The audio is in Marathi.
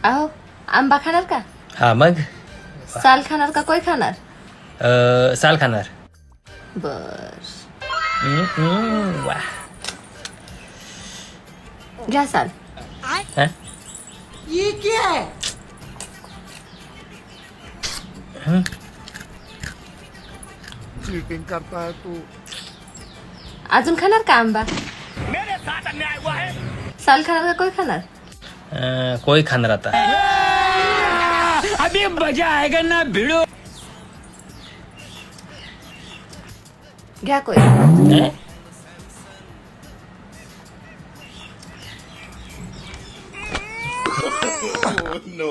अहो आंबा खाणार का? हा मग साल खाणार का कोय खाणार? साल खाणार. बर वा. घ्या साल. हा? ये क्या है? चीटिंग करता है तू. अजून खाणार का आंबा? साल खाणार का कोय खाणार? कोई खाणार आता. अभी मजा आएगा ना भिड़ो. घ्या कोय. No.